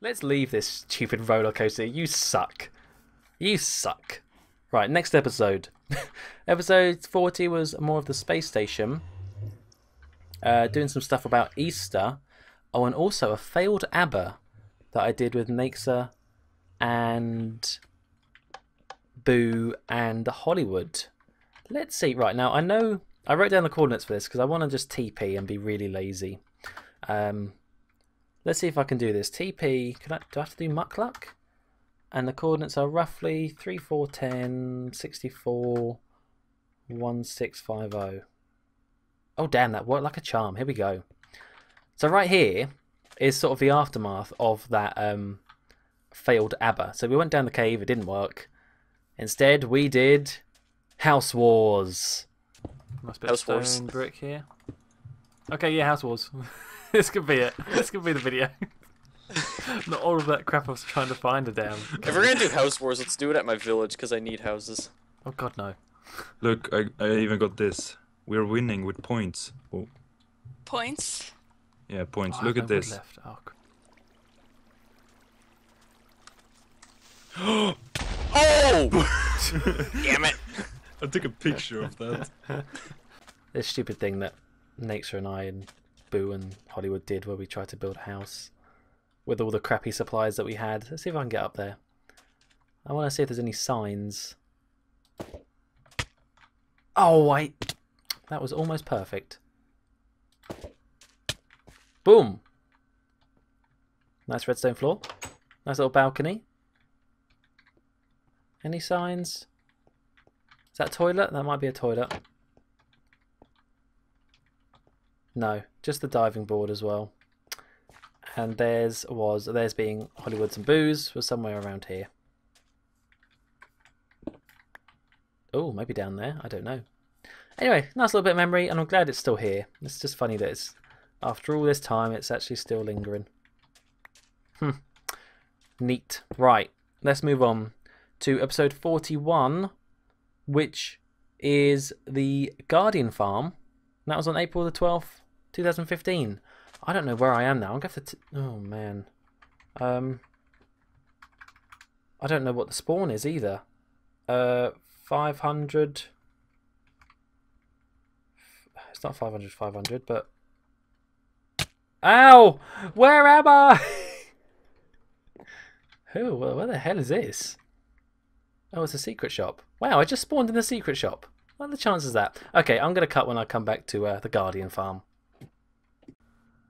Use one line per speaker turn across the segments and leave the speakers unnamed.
Let's leave this stupid roller coaster. You suck. You suck. Right, next episode. Episode 40 was more of the space station. Doing some stuff about Easter. Oh, and also a failed ABBA that I did with Naxa and Boo and Hollywood. Let's see. Right, now I know I wrote down the coordinates for this because I want to just TP and be really lazy. Let's see if I can do this. TP, do I have to do Muckluck? And the coordinates are roughly 3, 4, 10, 64, 1, 6, 5, 0. Oh damn, that worked like a charm. Here we go. So right here is sort of the aftermath of that failed ABBA. So we went down the cave, it didn't work. Instead we did House Wars. Nice bit of stone brick here. Okay, yeah, House Wars. This could be it. This could be the video. Not all of that crap I was trying to find a damn.
If we're gonna do House Wars, let's do it at my village because I need houses.
Oh god, no.
Look, I even got this. We're winning with points. Oh.
Points?
Yeah, points.
Oh,
Look at this.
Left. Oh.
Oh! Damn it!
I took a picture of that.
This stupid thing that Naxa and I and Boo and Hollywood did where we tried to build a house with all the crappy supplies that we had. Let's see if I can get up there. I want to see if there's any signs. Oh, wait. That was almost perfect. Boom. Nice redstone floor. Nice little balcony. Any signs? Is that a toilet? That might be a toilet. No, just the diving board as well. And theirs being Hollywood's and Boo's was somewhere around here. Oh, maybe down there. I don't know. Anyway, nice little bit of memory, and I'm glad it's still here. It's just funny that it's after all this time, it's actually still lingering. Neat. Right, let's move on to episode 41, which is the Guardian Farm. And that was on April the 12th, 2015. I don't know where I am now. I'm going to have to... Oh, man. I don't know what the spawn is either. 500... It's not 500, but... Ow! Where am I? Where the hell is this? Oh, it's a secret shop. Wow, I just spawned in the secret shop. What are the chances of that? Okay, I'm going to cut when I come back to the Guardian Farm.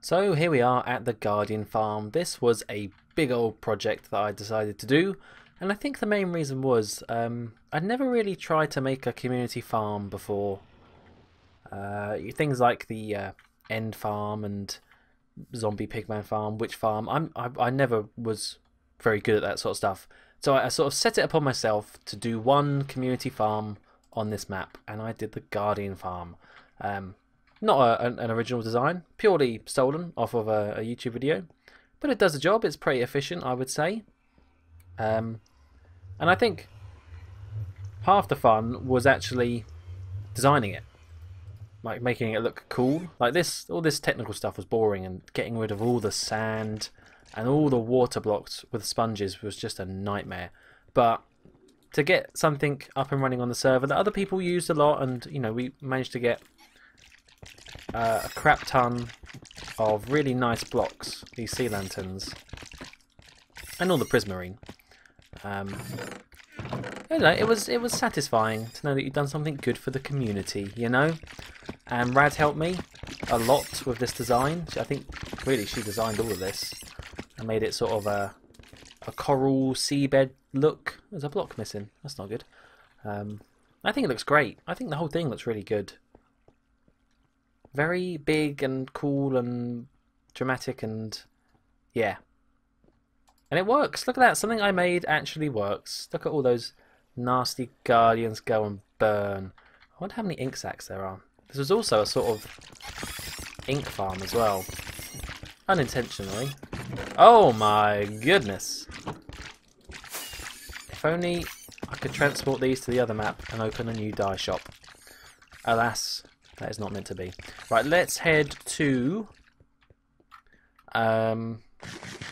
So here we are at the Guardian Farm. This was a big old project that I decided to do. And I think the main reason was I'd never really tried to make a community farm before. Things like the End Farm and Zombie Pigman Farm, Witch Farm. I never was very good at that sort of stuff. So I sort of set it upon myself to do one community farm on this map, and I did the Guardian Farm. Not an original design, purely stolen off of a YouTube video, but it does the job. It's pretty efficient, I would say. And I think half the fun was actually designing it, like making it look cool. Like this, all this technical stuff was boring, and getting rid of all the sand and all the water blocks with sponges was just a nightmare. But to get something up and running on the server that other people used a lot, and you know, we managed to get a crap ton of really nice blocks, these sea lanterns, and all the prismarine. I don't know, it was satisfying to know that you'd done something good for the community, you know. And Rad helped me a lot with this design. I think really she designed all of this and made it sort of a coral seabed look. There's a block missing. That's not good. I think it looks great. I think the whole thing looks really good. Very big and cool and dramatic, and yeah. And it works. Look at that. Something I made actually works. Look at all those nasty guardians go and burn. I wonder how many ink sacs there are. This was also a sort of ink farm as well. Unintentionally. Oh my goodness. If only I could transport these to the other map and open a new dye shop. Alas, that is not meant to be. Right, let's head to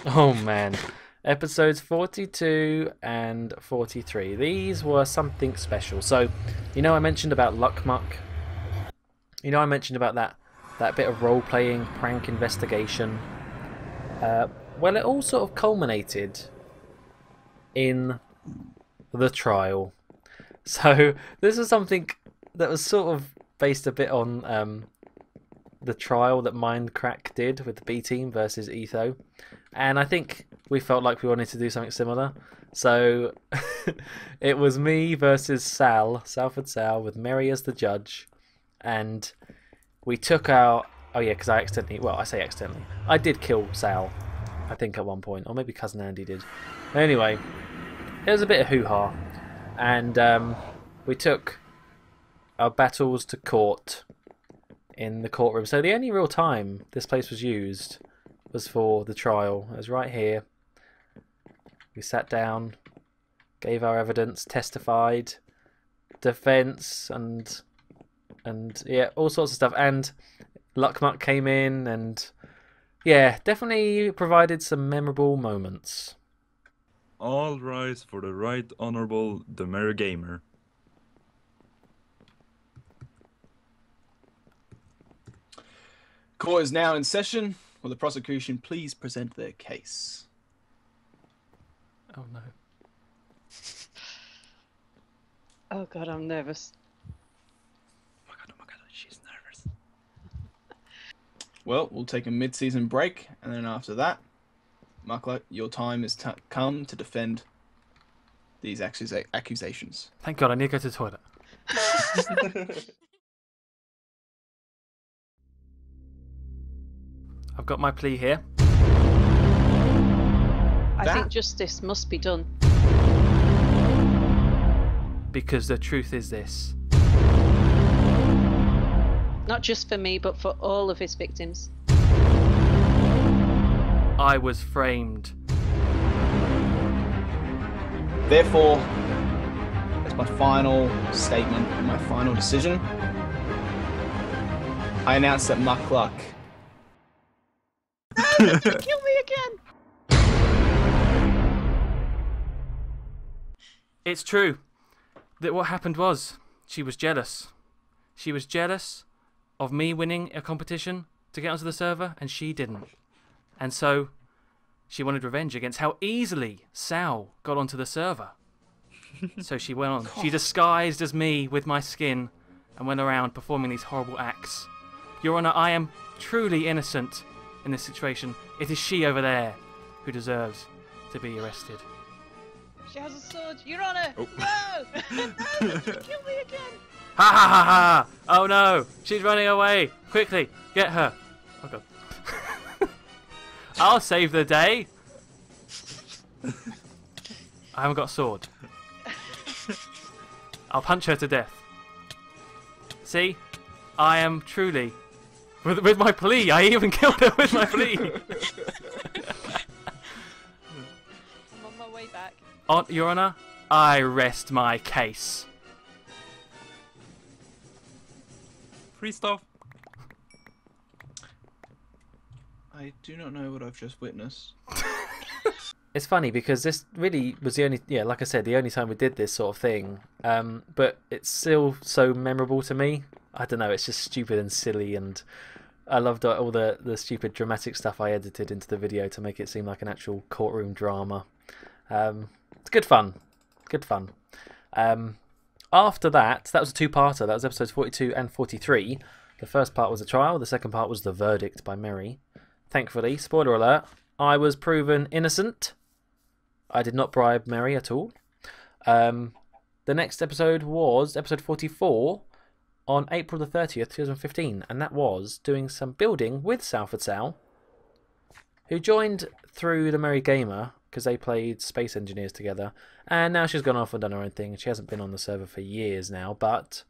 Oh man. Episodes 42 and 43. These were something special. So, I mentioned about Muck. I mentioned about that bit of role-playing, prank investigation. Well, it all sort of culminated in the trial. So, this is something that was sort of based a bit on the trial that Mindcrack did with the B team versus Etho. And I think we felt like we wanted to do something similar. So it was me versus Salford Sal, with Mary as the judge. And we took our... Oh yeah, because I accidentally... Well, I say accidentally. I did kill Sal, I think, at one point. Or maybe Cousin Andy did. Anyway, it was a bit of hoo-ha. And we took our battles to court in the courtroom. So the only real time this place was used was for the trial. It was right here. We sat down, gave our evidence, testified, defence, and yeah, all sorts of stuff. And Muck came in, and yeah, definitely provided some memorable moments.
All rise for the Right Honourable the Merry Gamer.
Court is now in session. Will the prosecution please present their case?
Oh no.
Oh god, I'm nervous.
Oh my god, she's nervous.
Well, we'll take a mid-season break, and then after that, Muckluck, your time has come to defend these accusations.
Thank God, I need to go to the toilet. I've got my plea here.
I think justice must be done.
Because the truth is this.
Not just for me, but for all of his victims.
I was framed.
Therefore, as my final statement and my final decision, I announce that Muckluck...
Kill me again!
It's true that what happened was she was jealous. She was jealous of me winning a competition to get onto the server, and she didn't. And so she wanted revenge against how easily Sal got onto the server. So she went on. She disguised as me with my skin and went around performing these horrible acts. Your Honour, I am truly innocent in this situation. It is she over there who deserves to be arrested.
She has a sword. Your Honour!
Oh.
No! No! Kill me again!
Ha ha ha ha! Oh no! She's running away! Quickly, get her! Oh god. I'll save the day! I haven't got a sword. I'll punch her to death. See? I am truly... With my plea! I even killed her with my plea!
I'm on my way back.
Your Honour, I rest my case.
Free stuff.
I do not know what I've just witnessed.
It's funny because this really was the only, like I said, the only time we did this sort of thing. But it's still so memorable to me. I don't know, it's just stupid and silly, and I loved all the stupid dramatic stuff I edited into the video to make it seem like an actual courtroom drama. It's good fun. Good fun. After that was a two-parter. That was episodes 42 and 43. The first part was a trial. The second part was the verdict by Mary. Thankfully, spoiler alert, I was proven innocent. I did not bribe Mary at all. The next episode was episode 44 on April the 30th, 2015. And that was doing some building with Salford Sal, who joined through the Merry Gamer because they played Space Engineers together. And now she's gone off and done her own thing. She hasn't been on the server for years now, but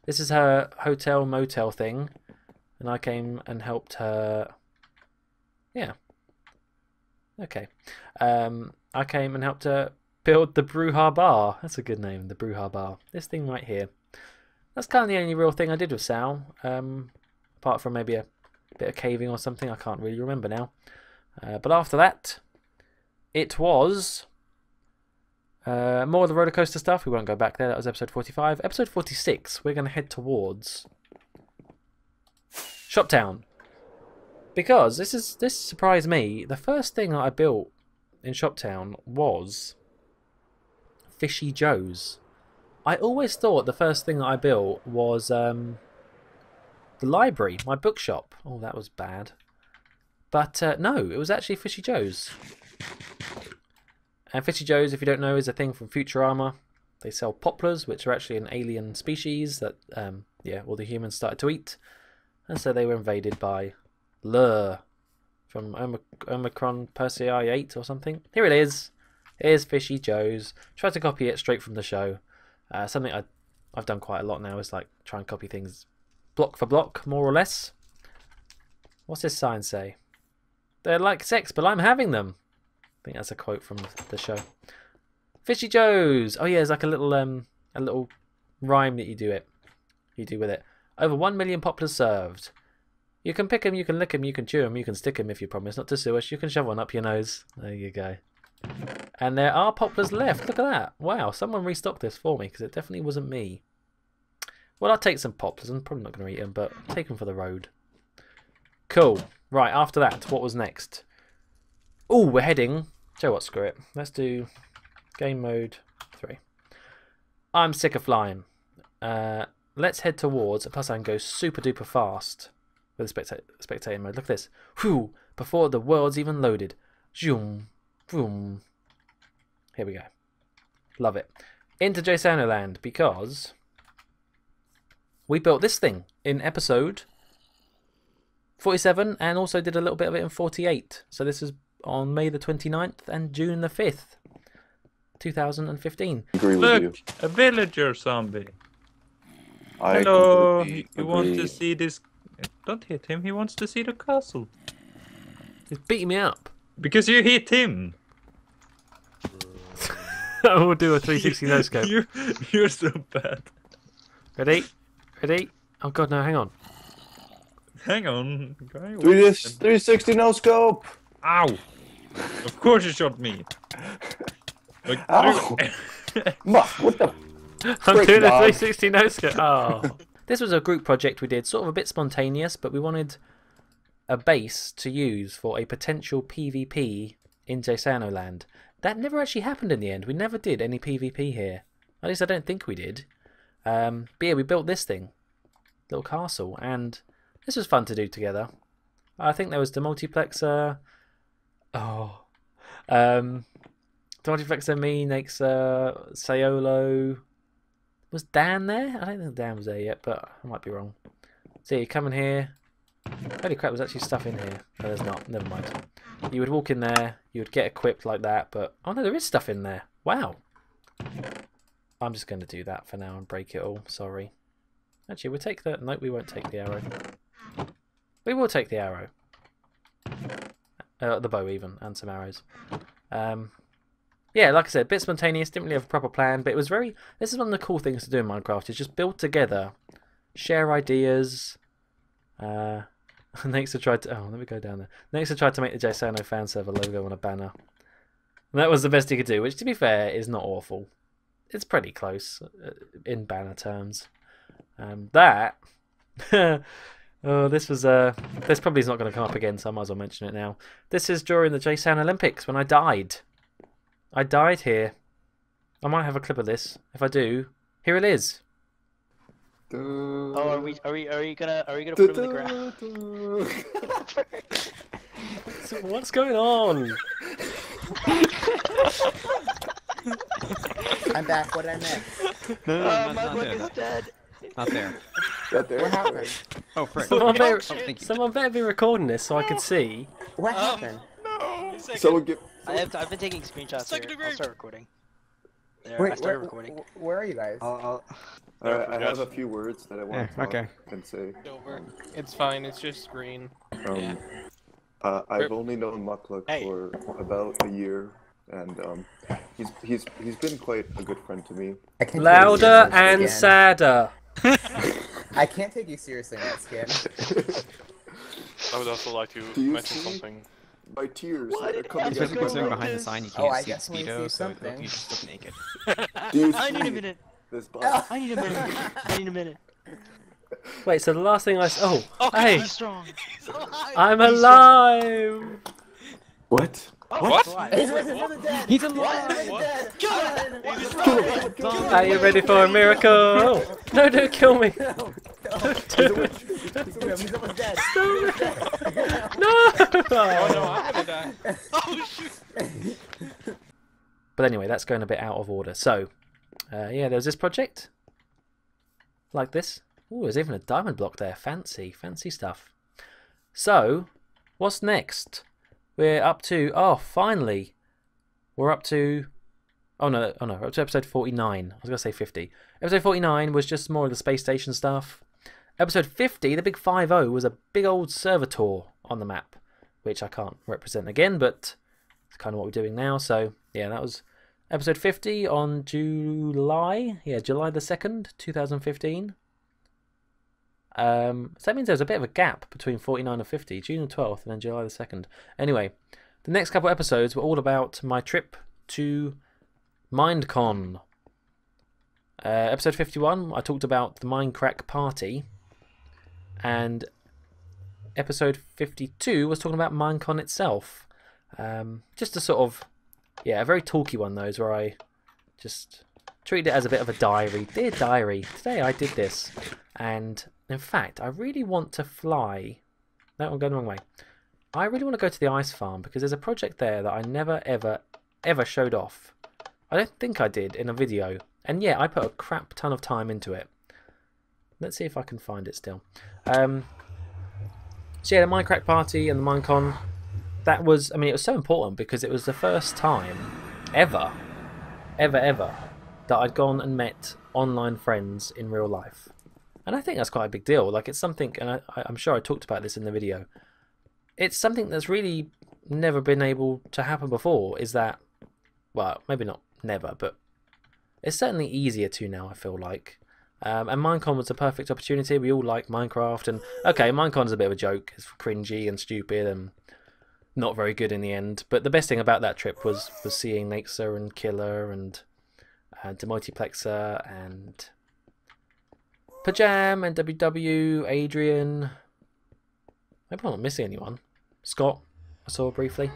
this is her hotel motel thing. And I came and helped her. Yeah. Okay. I came and helped her build the Bruja Bar. That's a good name, the Bruja Bar. This thing right here. That's kind of the only real thing I did with Sal. Apart from maybe a bit of caving or something. I can't really remember now. But after that, it was more of the roller coaster stuff. We won't go back there. That was episode 45. Episode 46, we're going to head towards Shoptown. Because this surprised me. The first thing that I built in Shoptown was Fishy Joe's. I always thought the first thing that I built was the library, my bookshop. Oh, that was bad. But no, it was actually Fishy Joe's. And Fishy Joe's, if you don't know, is a thing from Futurama. They sell poplars, which are actually an alien species that, all the humans started to eat. And so they were invaded by Lur from Omicron Persei 8 or something. Here it is. Here's Fishy Joe's. Tried to copy it straight from the show. Something I've done quite a lot now is like try and copy things block for block, more or less. What's this sign say? They're like sex, but I'm having them. I think that's a quote from the show. Fishy Joe's. Oh yeah, there's like a little rhyme that you do with it. Over 1 million poplars served. You can pick them, you can lick them, you can chew them, you can stick them if you promise not to sue us. You can shove one up your nose. There you go. And there are poplars left. Look at that. Wow, someone restocked this for me because it definitely wasn't me. Well, I'll take some poplars. I'm probably not going to eat them, but I'll take them for the road. Cool. Right, after that, what was next? Oh, we're heading... Tell you what, screw it. Let's do game mode 3. I'm sick of flying. Let's head towards... Plus, I can go super duper fast with the spectator mode. Look at this. Whew! Before the world's even loaded. Zoom. Boom. Here we go. Love it. Into JSano land because we built this thing in episode 47 and also did a little bit of it in 48. So this is on May the 29th and June the 5th, 2015.
Agree with
Look,
you.
a villager zombie.
I
Hello,
completely
he wants
agree.
to see this. Don't hit him. He wants to see the castle.
He's beating me up.
Because you hit him.
We'll do a 360 no scope.
You're so bad.
Ready? Ready? Oh god, no, hang on.
Hang on, guy.
360 no scope.
Ow! Of course you shot me. Like,
Ow! Muck, what the?
I'm
Frick,
doing a
dog.
360 no scope. Oh. This was a group project we did, sort of a bit spontaneous, but we wanted a base to use for a potential PvP in JSano land. That never actually happened in the end. We never did any PvP here. At least I don't think we did. But yeah, we built this thing. Little castle. And this was fun to do together. I think there was the multiplexer. Oh. The multiplexer, me, Nexer, Sayolo. Was Dan there? I don't think Dan was there yet, but I might be wrong. So you come in here. Holy crap, there's actually stuff in here. No, there's not. Never mind. You would walk in there, you would get equipped like that, but... Oh no, there is stuff in there. Wow. I'm just going to do that for now and break it all. Sorry. Actually, we'll take the... Nope, we won't take the arrow. We will take the arrow. The bow even, and some arrows. Yeah, like I said, a bit spontaneous, didn't really have a proper plan, but it was very... This is one of the cool things to do in Minecraft, is just build together, share ideas... Nexer tried to... Oh, let me go down there. Nexer tried to make the JSano fan server logo on a banner. And that was the best he could do, which, to be fair, is not awful. It's pretty close in banner terms. That... oh, this was... This probably is not going to come up again, so I might as well mention it now. This is during the JSano Olympics, when I died. I died here. I might have a clip of this. If I do, here it is.
Oh, are we gonna put him in the ground?
So what's going on?
I'm back. What did I miss?
No,
My
not
book
there.
is dead.
Not there.
Got there.
What happened?
Oh, frick.
Someone better be recording this so I can see.
What happened?
Someone get.
I've been taking screenshots here. I'll start recording. There, I
Wait,
started recording.
where are you guys?
Alright, I have a few words that I want to
okay.
talk and say.
Over. It's fine, it's just green.
I've only known Muckluck for about a year, and he's been quite a good friend to me.
I can't
Louder
take you
and
seriously
sadder.
I can't take you seriously, that skin.
I would also like to
Do you
mention
see?
something.
my tears that are
What?
coming
Especially
out of
considering
my
behind the
eyes.
sign you
Oh,
can't
I
see the
definitely
speedo,
see
so
something.
you just look naked.
Do you
I need a
see
minute.
this box?
I need a minute. I need a minute.
Wait, so the last thing I oh,
Oh,
hey,
he's strong.
I'm
He's strong.
alive.
What?
What?
He's risen from the dead.
He's
He's
alive!
risen from the dead.
Kill him!
Are you ready for a miracle? No, don't kill me.
He's almost dead.
No.
Oh no, I'm gonna die.
Oh shoot!
But anyway, that's going a bit out of order. So, yeah, there's this project. Like this. Ooh, there's even a diamond block there. Fancy, fancy stuff. So, what's next? We're up to... Oh, finally. We're up to... Oh, no, we're up to episode 49. I was going to say 50. Episode 49 was just more of the space station stuff. Episode 50, the big 5-0, was a big old servitor on the map, which I can't represent again, but it's kind of what we're doing now. So, yeah, that was episode 50 on July the 2nd, 2015. So that means there's a bit of a gap between 49 and 50, June the 12th and then July the 2nd. Anyway, the next couple episodes were all about my trip to Minecon. Episode 51, I talked about the Minecrack party. And episode 52 was talking about Minecon itself. Just a sort of, yeah, a very talky one, those, where I just treated it as a bit of a diary. Dear diary, today I did this. And in fact, I really want to fly. No, I'm going the wrong way. I really want to go to the ice farm because there's a project there that I never, ever showed off. I don't think I did in a video. And yeah, I put a crap ton of time into it. Let's see if I can find it still. So yeah, the Minecraft party and the Minecon, that was, I mean, it was so important because it was the first time ever that I'd gone and met online friends in real life. And I think that's quite a big deal. Like, it's something, and I'm sure I talked about this in the video, it's something that's really never been able to happen before, is that, well, maybe not never, but it's certainly easier to now, I feel like. And Minecon was the perfect opportunity. We all like Minecraft, and okay, Minecon's a bit of a joke. It's cringy and stupid and not very good in the end. But the best thing about that trip was seeing Naxa and Killer and Demultiplexer and Pajam and WW, Adrian. Maybe I'm not missing anyone. Scott, I saw briefly.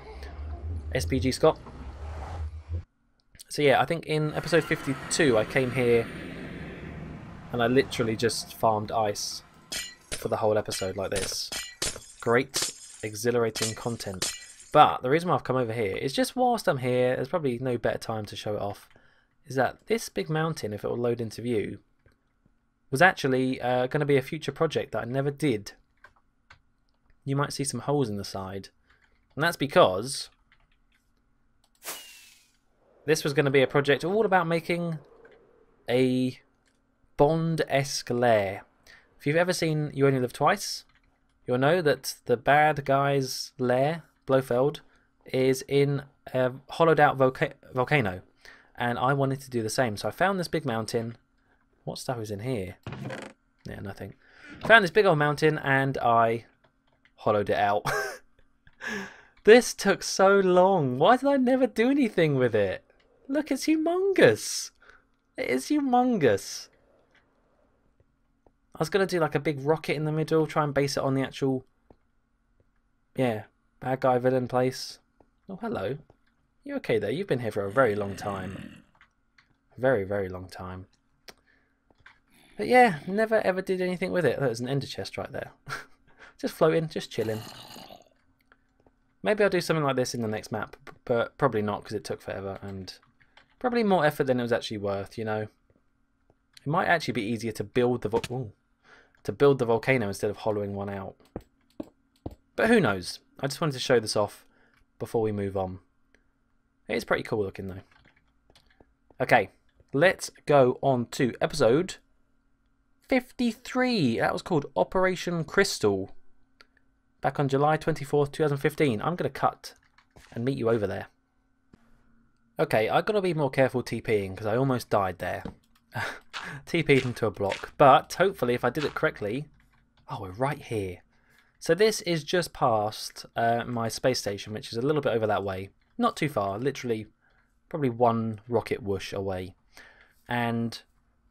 SPG Scott. So yeah, I think in episode 52 I came here and I literally just farmed ice for the whole episode like this. Great, exhilarating content. But the reason why I've come over here is just whilst I'm here, there's probably no better time to show it off, is that this big mountain, if it will load into view, was actually going to be a future project that I never did. You might see some holes in the side. And that's because this was going to be a project all about making a Bond-esque lair. If you've ever seen You Only Live Twice, you'll know that the bad guy's lair, Blofeld, is in a hollowed out volcano. And I wanted to do the same. So I found this big mountain. What stuff is in here? Yeah, nothing. Found this big old mountain and I hollowed it out. This took so long. Why did I never do anything with it? Look, it's humongous. It is humongous. I was going to do like a big rocket in the middle, try and base it on the actual, yeah, bad guy villain place. Oh, hello. You okay there? You've been here for a very long time. Very, very long time. But yeah, never ever did anything with it. There's an ender chest right there. Just floating, just chilling. Maybe I'll do something like this in the next map, but probably not because it took forever and probably more effort than it was actually worth, you know. It might actually be easier to build the volcano instead of hollowing one out. But who knows? I just wanted to show this off before we move on. It is pretty cool looking though. Okay, let's go on to episode 53. That was called Operation Crystal. Back on July 24th, 2015. I'm going to cut and meet you over there. Okay, I've got to be more careful TPing because I almost died there. TP'd into a block. But hopefully if I did it correctly... Oh, we're right here. So this is just past my space station, which is a little bit over that way. Not too far, literally probably one rocket whoosh away. And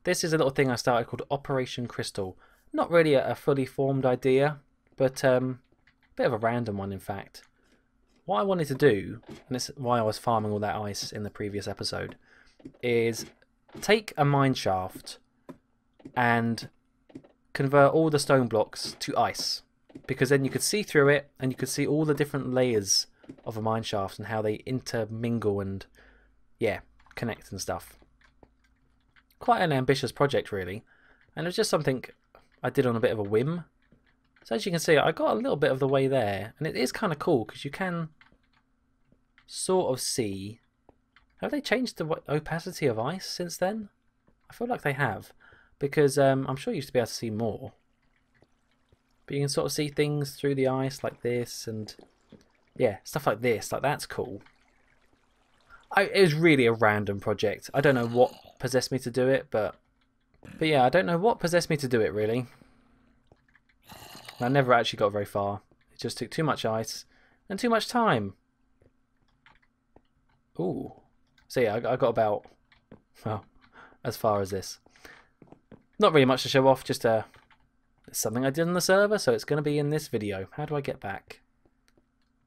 this is a little thing I started called Operation Crystal. Not really a fully formed idea, but a bit of a random one in fact. What I wanted to do, and this is why I was farming all that ice in the previous episode, is take a mine shaft and convert all the stone blocks to ice. Because then you could see through it and you could see all the different layers of a mine shaft and how they intermingle and, yeah, connect and stuff. Quite an ambitious project really, and it was just something I did on a bit of a whim. So as you can see, I got a little bit of the way there, and it is kind of cool because you can sort of see. Have they changed the opacity of ice since then? I feel like they have, because I'm sure you used to be able to see more. But you can sort of see things through the ice like this, and yeah, stuff like this. Like, that's cool. It was really a random project. I don't know what possessed me to do it, but yeah, I don't know what possessed me to do it really. I never actually got very far. It just took too much ice and too much time. Ooh. So yeah, I got about, well, as far as this. Not really much to show off, just something I did on the server, so it's going to be in this video. How do I get back?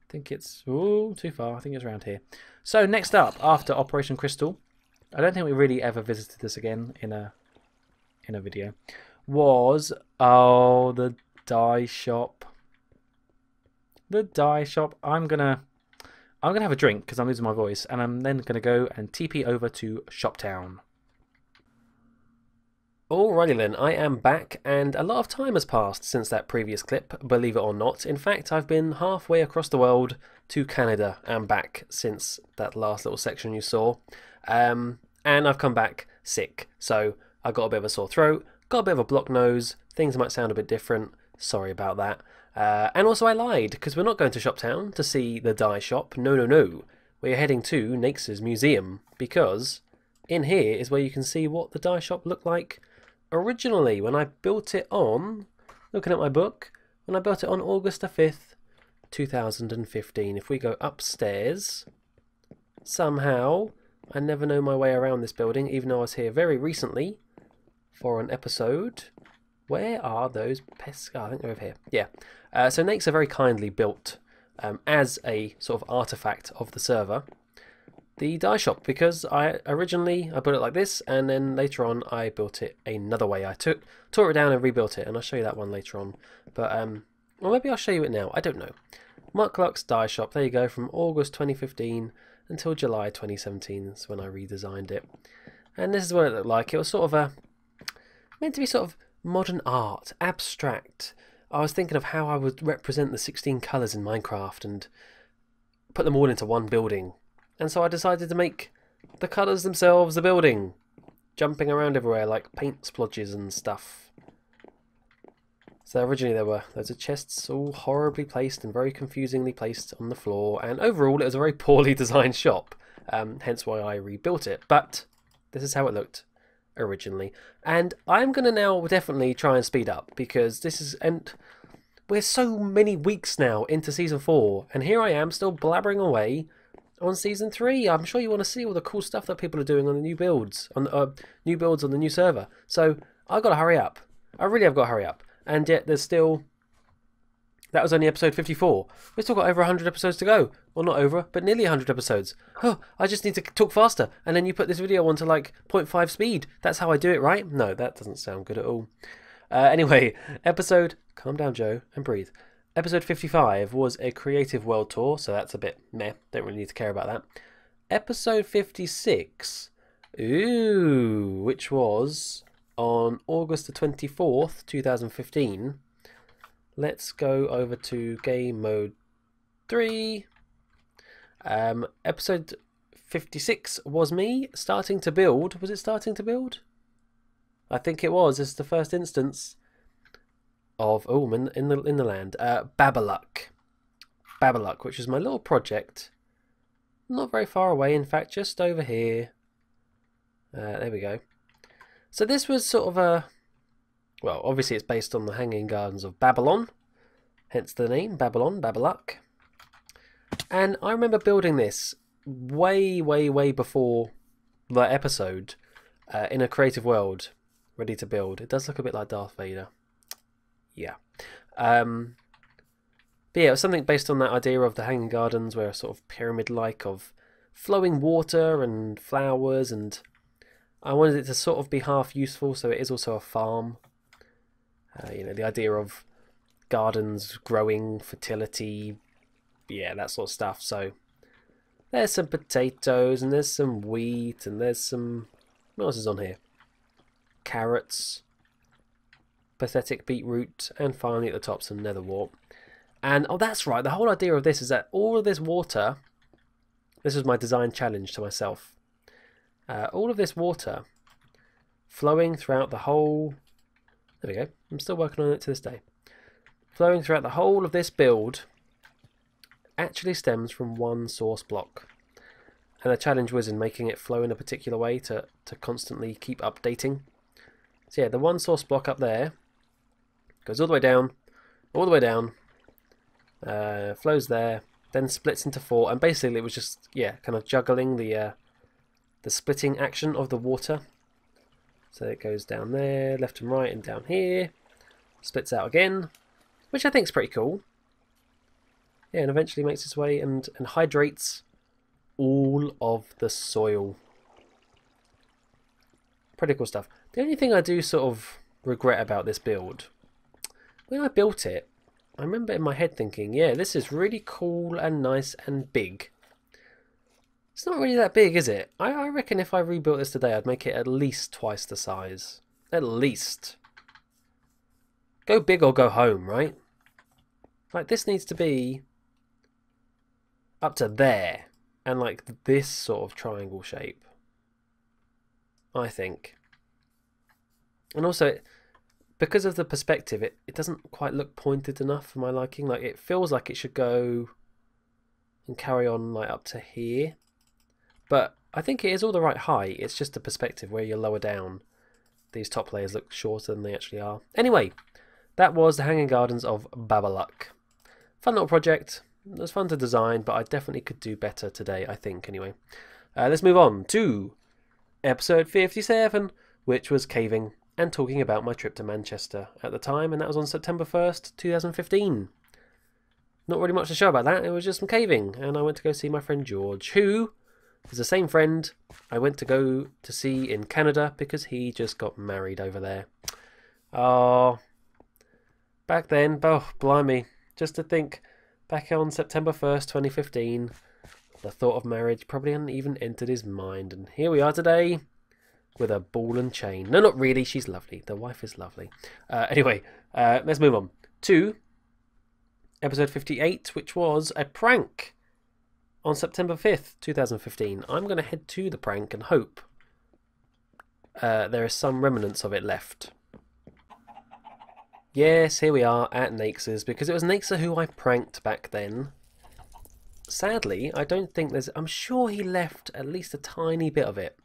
I think it's, ooh, too far. I think it's around here. So next up, after Operation Crystal, I don't think we really ever visited this again in a video, was, oh, the dye shop. The dye shop. I'm gonna have a drink because I'm losing my voice, and I'm then gonna go and TP over to Shoptown. Alrighty then, I am back, and a lot of time has passed since that previous clip, believe it or not. In fact, I've been halfway across the world to Canada and back since that last little section you saw. And I've come back sick, so I got a bit of a sore throat, got a bit of a blocked nose, things might sound a bit different, sorry about that. And also I lied, because we're not going to Shoptown to see the dye shop, no. We're heading to Nax's museum, because in here is where you can see what the dye shop looked like originally when I built it on, looking at my book, when I built it on August the 5th, 2015. If we go upstairs, somehow, I never know my way around this building, even though I was here very recently for an episode. Where are those pests? Oh, I think they're over here. Yeah. So Nax are very kindly built as a sort of artifact of the server the dye shop, because I built it like this, and then later on I built it another way. I tore it down and rebuilt it, and I'll show you that one later on. But or maybe I'll show you it now. I don't know. Muckluck's dye shop. There you go. From August 2015 until July 2017 is when I redesigned it. And this is what it looked like. It was sort of meant to be sort of modern art, abstract. I was thinking of how I would represent the 16 colours in Minecraft and put them all into one building. And so I decided to make the colours themselves the building, jumping around everywhere like paint splodges and stuff. So originally there were loads of chests all horribly placed and very confusingly placed on the floor, and overall it was a very poorly designed shop, hence why I rebuilt it. But this is how it looked originally, and I'm going to now definitely try and speed up, because this is, and we're so many weeks now into Season 4, and here I am still blabbering away on Season 3. I'm sure you want to see all the cool stuff that people are doing on the new builds, on the new server. So I've got to hurry up. I really have got to hurry up. And yet there's still, that was only episode 54. We've still got over 100 episodes to go. Well, not over, but nearly 100 episodes. Oh, I just need to talk faster, and then you put this video onto like 0.5 speed. That's how I do it, right? No, that doesn't sound good at all. Anyway, calm down, Joe, and breathe. Episode 55 was a creative world tour, so that's a bit meh. Don't really need to care about that. Episode 56, which was on August the 24th, 2015. Let's go over to game mode 3. Episode 56 was me starting to build. Was it starting to build? I think it was. It's the first instance of in the land. Babaluck, which is my little project. Not very far away, in fact, just over here. There we go. So this was sort of a, well, obviously it's based on the Hanging Gardens of Babylon, hence the name Babylon, Babaluck. And I remember building this way before the episode in a creative world, ready to build. It does look a bit like Darth Vader. Yeah. But yeah, it was something based on that idea of the Hanging Gardens, where a sort of pyramid-like of flowing water and flowers, and I wanted it to sort of be half useful, so it is also a farm. You know, the idea of gardens growing, fertility, yeah, that sort of stuff. So there's some potatoes, and there's some wheat, and there's some... what else is on here? Carrots, pathetic beetroot, and finally at the top some netherwort. And, oh, that's right, the whole idea of this is that all of this water... this was my design challenge to myself. All of this water flowing throughout the whole... there we go, I'm still working on it to this day. Flowing throughout the whole of this build actually stems from one source block. And the challenge was in making it flow in a particular way to constantly keep updating. So yeah, the one source block up there goes all the way down, flows there, then splits into 4, and basically it was just, yeah, kind of juggling the splitting action of the water. So it goes down there, left and right, and down here, splits out again, which I think is pretty cool. Yeah, and eventually makes its way and hydrates all of the soil. Pretty cool stuff. The only thing I do sort of regret about this build, when I built it, I remember in my head thinking, yeah, this is really cool and nice and big. It's not really that big, is it? I reckon if I rebuilt this today, I'd make it at least twice the size. At least. Go big or go home, right? Like, this needs to be up to there. And like this sort of triangle shape, I think. And also, because of the perspective, it doesn't quite look pointed enough for my liking. Like, it feels like it should go and carry on like up to here. But I think it is all the right height. It's just the perspective where you're lower down. These top layers look shorter than they actually are. Anyway, that was the Hanging Gardens of Babaluck. Fun little project. It was fun to design, but I definitely could do better today, I think, anyway. Let's move on to episode 57, which was caving and talking about my trip to Manchester at the time, and that was on September 1st, 2015. Not really much to show about that, it was just some caving, and I went to go see my friend George, who is the same friend I went to go to see in Canada because he just got married over there. Oh, back then, oh, blimey, just to think... back on September 1st, 2015, the thought of marriage probably hadn't even entered his mind. And here we are today with a ball and chain. No, not really. She's lovely. The wife is lovely. Anyway, let's move on to episode 58, which was a prank on September 5th, 2015. I'm going to head to the prank and hope there is some remnants of it left. Yes, here we are at Naxa's, because it was Naxa who I pranked back then. Sadly, I don't think there's... I'm sure he left at least a tiny bit of it.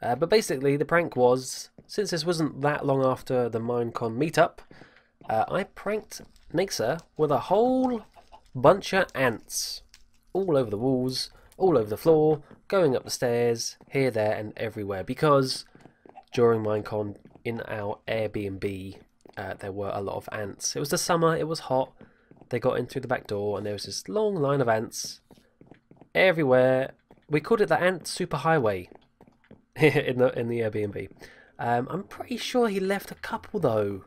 But basically, the prank was, since this wasn't that long after the Minecon meetup, I pranked Naxa with a whole bunch of ants. All over the walls, all over the floor, going up the stairs, here, there, and everywhere. Because during Minecon, in our Airbnb... there were a lot of ants. It was the summer, it was hot, they got in through the back door and there was this long line of ants everywhere. We called it the Ant Superhighway in the Airbnb. I'm pretty sure he left a couple though.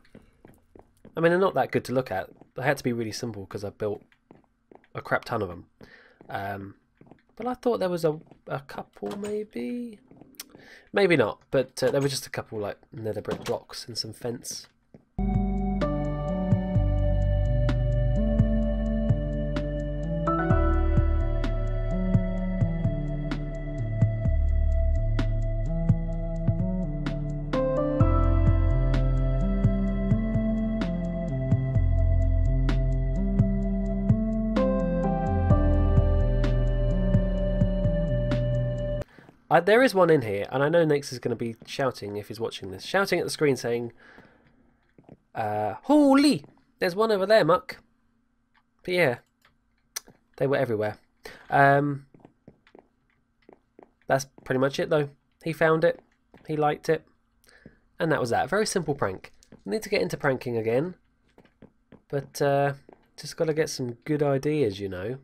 I mean, they're not that good to look at. They had to be really simple because I built a crap ton of them. But I thought there was a couple maybe? Maybe not, but there were just a couple like nether brick blocks and some fence. There is one in here, and I know Nix is going to be shouting if he's watching this. Shouting at the screen saying, holy! There's one over there, Muck. But yeah, they were everywhere. That's pretty much it though. He found it, he liked it, and that was that. Very simple prank. I need to get into pranking again, but just got to get some good ideas, you know.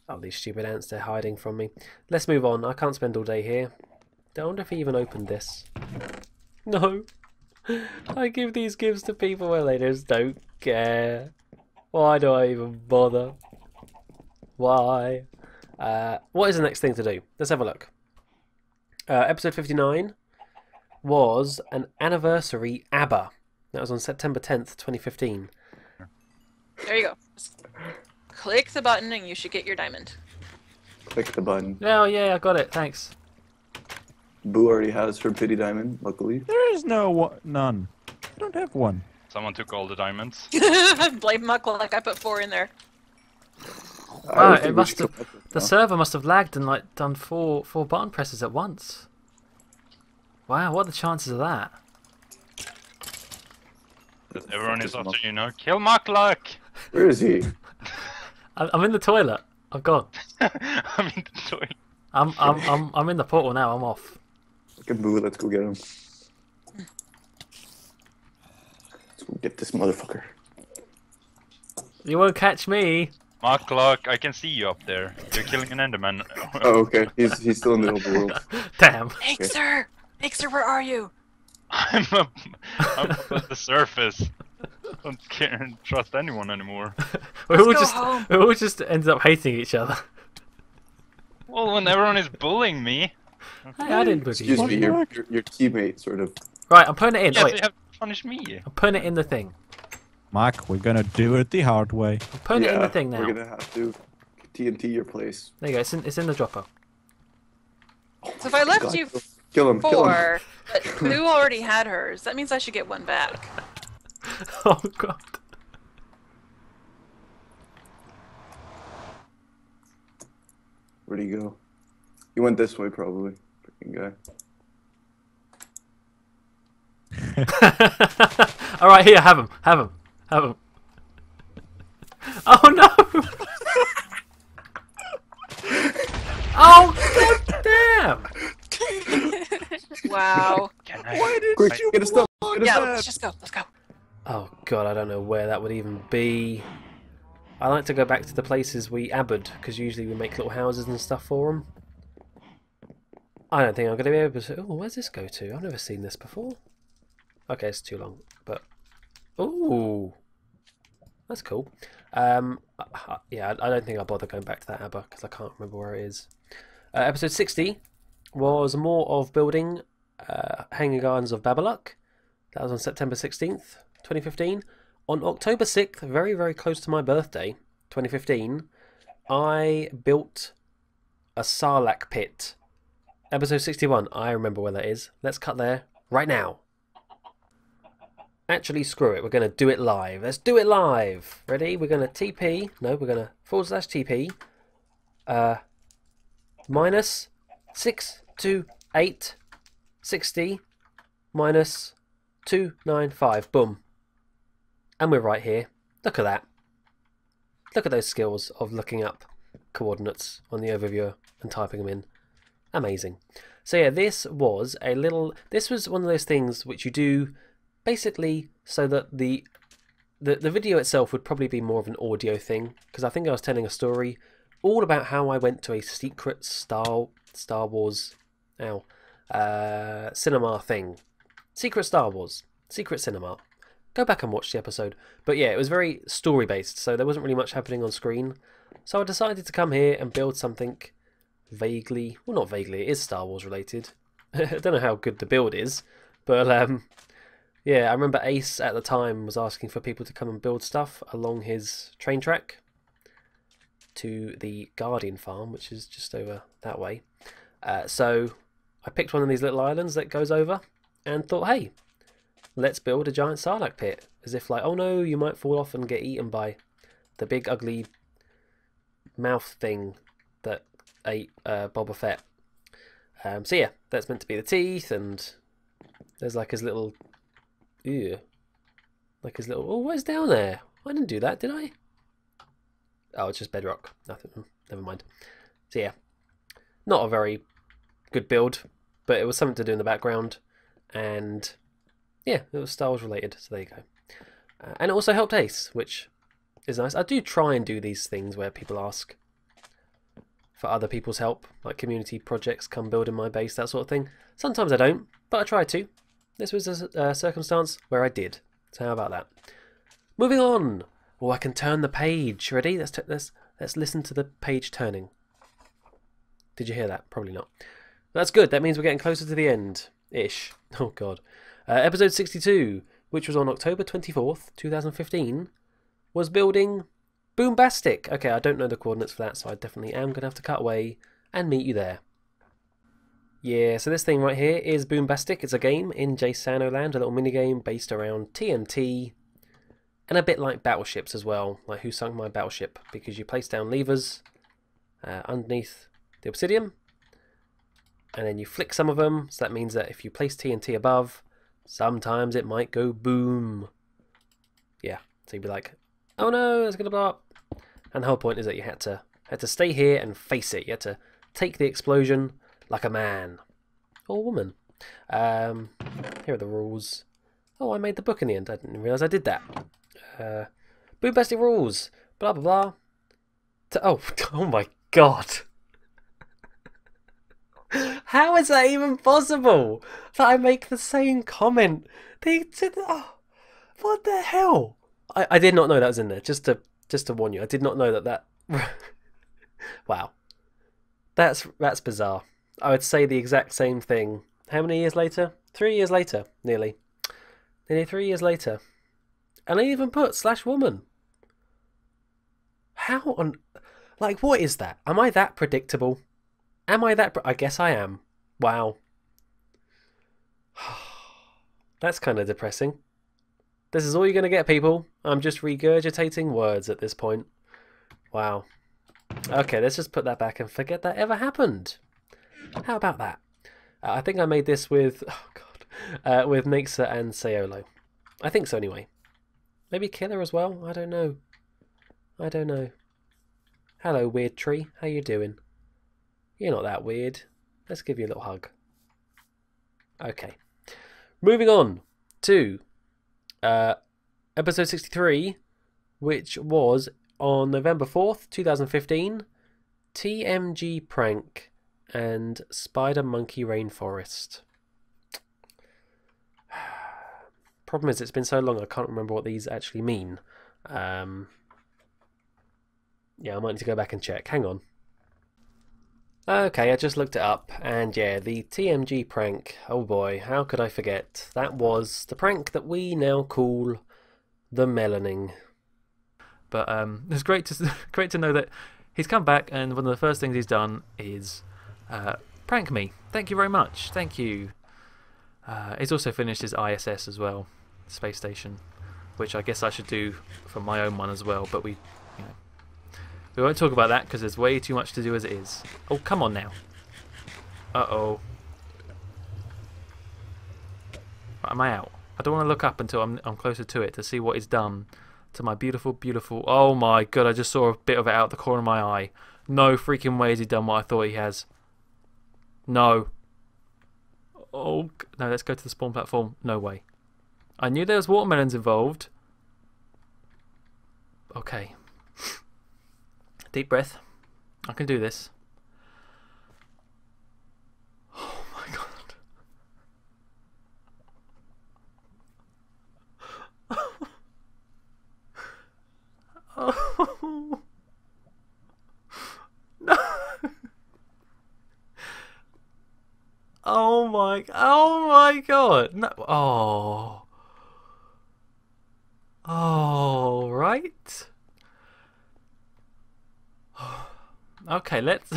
Oh, these stupid ants, they're hiding from me. Let's move on. I can't spend all day here. I wonder if he even opened this. No. I give these gifts to people where they just don't care. Why do I even bother? Why? What is the next thing to do? Let's have a look. Episode 59 was an anniversary ABBA. That was on September 10th, 2015.
There you go. Just click the button and you should get your diamond.
Click the button.
Oh yeah, I got it. Thanks.
Boo already has her pity diamond, luckily.
There is none. I don't have one.
Someone took all the diamonds.
Blame Muckluck, I put 4 in there.
Wow, it must have. The server must have lagged and like done four button presses at once. Wow, what are the chances of that?
Everyone is after you now. Kill Muckluck!
Where is he?
I'm in the toilet. I've gone.
I'm in the toilet.
I'm in the portal now. I'm off.
Okay, Boo, let's go get him. Let's go get this motherfucker.
You won't catch me.
Muckluck, I can see you up there. You're killing an Enderman.
Oh, okay. He's still in the overworld.
Damn.
Ixer! Ixer, where are you?
I'm up at the surface. Don't trust anyone anymore.
we
go home.
all just ended up hating each other.
Well, when everyone is bullying me.
Hey, I didn't bully
Excuse
you.
me, your teammate, sort of.
Right, I'm putting it in.
Yes,
Wait,
you have to punish me.
I'm putting it in the thing.
Mark, we're gonna do it the hard way.
I'm putting it in the thing now.
We're gonna have to TNT your place.
There you go. It's in the dropper.
So if I left
God,
you
kill him, kill him.
4, but Boo already had hers, that means I should get 1 back.
Oh god.
Where'd he go? He went this way, probably. Freaking guy.
All right, here, have him. Oh no! Oh god damn!
Wow.
Why did you get a stop?
Yeah, let's just go. Let's go.
Oh god, I don't know where that would even be. I like to go back to the places we abbered, because usually we make little houses and stuff for them. I don't think I'm going to be able to... Oh, where's this go to? I've never seen this before. Okay, it's too long, but... Ooh! That's cool. Yeah, I don't think I'll bother going back to that ABBA, because I can't remember where it is. Episode 60 was more of building Hanging Gardens of Babaluck. That was on September 16th, 2015. On October 6th, very, very close to my birthday, 2015, I built a Sarlacc pit. Episode 61, I remember where that is. Let's cut there right now. Actually, screw it. We're going to do it live. Let's do it live. Ready? We're going to TP. No, we're going to /TP. Minus 628 60 minus 295. Boom. And we're right here. Look at that. Look at those skills of looking up coordinates on the overviewer and typing them in. Amazing. So yeah, this was one of those things which you do basically so that the video itself would probably be more of an audio thing, because I think I was telling a story all about how I went to a secret Star Wars cinema thing. Secret Star Wars. Secret cinema. Go back and watch the episode. But yeah, it was very story based, so there wasn't really much happening on screen. So I decided to come here and build something vaguely, well not vaguely, it is Star Wars related. I don't know how good the build is, but yeah, I remember Ace at the time was asking for people to come and build stuff along his train track to the Guardian farm, which is just over that way. So I picked one of these little islands that goes over and thought, hey, let's build a giant Sarlacc pit. As if like, oh no, you might fall off and get eaten by the big ugly mouth thing that ate Boba Fett. So yeah, that's meant to be the teeth, and there's like his little... Ew. Like his little... Oh, what's down there? I didn't do that, did I? Oh, it's just bedrock. Nothing. Never mind. So yeah, not a very good build, but it was something to do in the background, and yeah, it was Star Wars related. So there you go. And it also helped Ace, which is nice. I do try and do these things where people ask for other people's help, like community projects, come build in my base, that sort of thing. Sometimes I don't, but I try to. This was a circumstance where I did. So how about that? Moving on. Oh, I can turn the page. Ready? Let's listen to the page turning. Did you hear that? Probably not. That's good. That means we're getting closer to the end. Ish. Oh, God. Episode 62, which was on October 24th, 2015, was building Boombastic. Okay, I don't know the coordinates for that, so I definitely am going to have to cut away and meet you there. Yeah, so this thing right here is Boombastic. It's a game in JSano land, a little minigame based around TNT, and a bit like battleships as well, like Who Sunk My Battleship, because you place down levers underneath the obsidian, and then you flick some of them, so that means that if you place TNT above, sometimes it might go boom. Yeah, so you'd be like, oh no, it's gonna blow up. And the whole point is that you had to stay here and face it. You had to take the explosion like a man or woman. Here are the rules. Oh, I made the book in the end. I didn't realise I did that. Boombastic rules. Blah blah blah. Oh my god. How is that even possible? That I make the same comment. They said, oh, what the hell? I did not know that was in there. Just to warn you, I did not know that. Wow, that's bizarre. I would say the exact same thing. How many years later? 3 years later, nearly 3 years later, and I even put /woman. How on? Like, what is that? Am I that predictable? Am I that? I guess I am. Wow. That's kind of depressing. This is all you're going to get, people. I'm just regurgitating words at this point. Wow. Okay, let's just put that back and forget that ever happened. How about that? I think I made this with, with Nixa and Sayolo. I think so anyway. Maybe Killer as well? I don't know. I don't know. Hello, weird tree. How you doing? You're not that weird. Let's give you a little hug. Okay. Moving on to episode 63, which was on November 4th, 2015. TMG Prank and Spider Monkey Rainforest. Problem is, it's been so long I can't remember what these actually mean. Yeah, I might need to go back and check. Hang on. Okay, I just looked it up, and yeah, the TMG prank, oh boy, how could I forget? That was the prank that we now call the melaning. But it's great to know that he's come back, and one of the first things he's done is prank me. Thank you very much. Thank you. He's also finished his ISS as well, space station, which I guess I should do for my own one as well, but we won't talk about that because there's way too much to do as it is. Oh, come on now. Uh-oh. Am I out? I don't want to look up until I'm closer to it to see what he's done to my beautiful, beautiful... Oh my god, I just saw a bit of it out the corner of my eye. No freaking way has he done what I thought he has. No. Oh, no, let's go to the spawn platform. No way. I knew there was watermelons involved. Okay. Deep breath. I can do this. Oh my god. Oh. No. Oh my god. No. Oh. Oh, right. Okay, let's...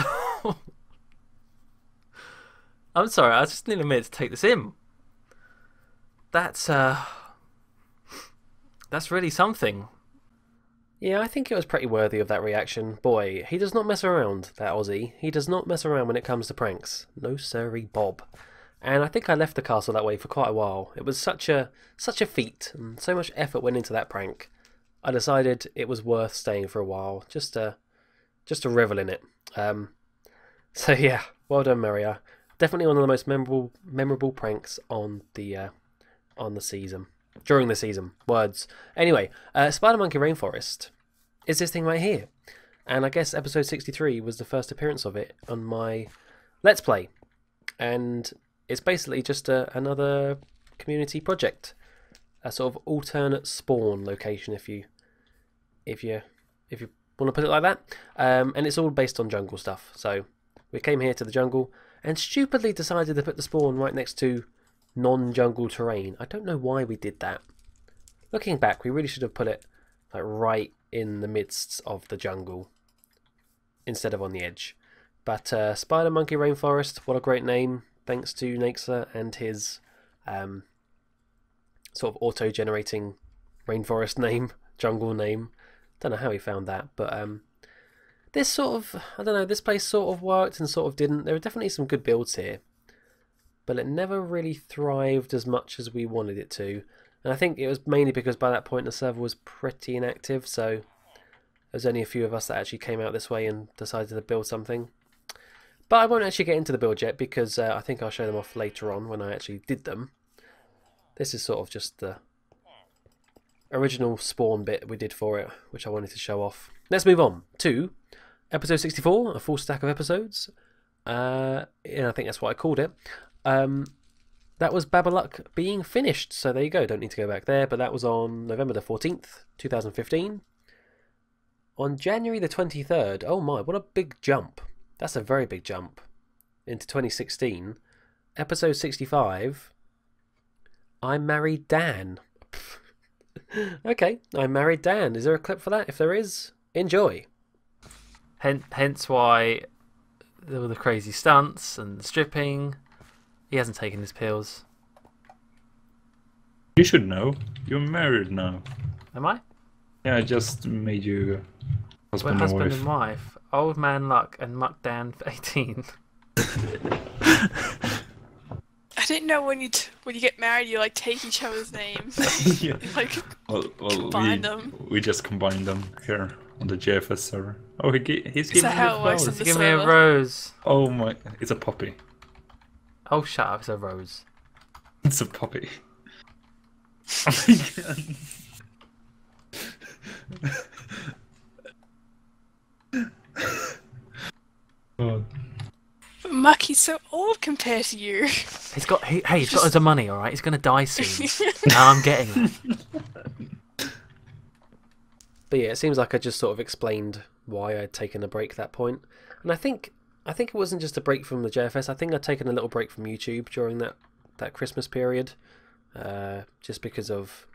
I'm sorry, I just need a minute to take this in. That's really something. Yeah, I think it was pretty worthy of that reaction. Boy, he does not mess around, that Aussie. He does not mess around when it comes to pranks. No siree Bob. And I think I left the castle that way for quite a while. It was such a feat, and so much effort went into that prank. I decided it was worth staying for a while, just to revel in it. So yeah, well done, Maria. Definitely one of the most memorable pranks on the season. During the season. Words. Anyway, Spider Monkey Rainforest is this thing right here. And I guess episode 63 was the first appearance of it on my Let's Play. And it's basically just another community project. A sort of alternate spawn location, if you want to put it like that. And it's all based on jungle stuff. So we came here to the jungle and stupidly decided to put the spawn right next to non-jungle terrain. I don't know why we did that. Looking back, we really should have put it like right in the midst of the jungle instead of on the edge. But Spider Monkey Rainforest, what a great name, thanks to Naxa and his sort of auto-generating rainforest name, jungle name. Don't know how he found that, but this sort of, I don't know, this place sort of worked and sort of didn't. There are definitely some good builds here, but it never really thrived as much as we wanted it to. And I think it was mainly because by that point the server was pretty inactive, so there's only a few of us that actually came out this way and decided to build something. But I won't actually get into the build yet because I think I'll show them off later on when I actually did them. This is sort of just the original spawn bit we did for it, which I wanted to show off. Let's move on to episode 64, a full stack of episodes. And I think that's what I called it. That was Muckluck being finished, so there you go, don't need to go back there, but that was on November the 14th, 2015. On January the 23rd, oh my, what a big jump. That's a very big jump into 2016. Episode 65, I Married Dan. Okay, I Married Dan. Is there a clip for that? If there is, enjoy.
Hence why there were the crazy stunts and stripping. He hasn't taken his pills.
You should know. You're married now.
Am I?
Yeah, I just made you
We're
husband,
husband
and
and wife. Old Man Luck and Muck Dan 18.
I didn't know when you get married, you like take each other's names.
Yeah.
Like
well,
combine them.
We just combined them here on the JFS server. Oh, he's giving me
how it works
flowers.
on the
Give me a
server?
rose.
Oh my, it's a puppy.
Oh, shut up, it's a rose.
It's a puppy. Oh my God.
Mucky's so old compared to you.
He's got he's got loads of money, alright? He's gonna die soon. Now I'm getting that.
But yeah, it seems like I just sort of explained why I'd taken a break at that point. And I think it wasn't just a break from the JFS. I think I'd taken a little break from YouTube during that Christmas period. Just because of...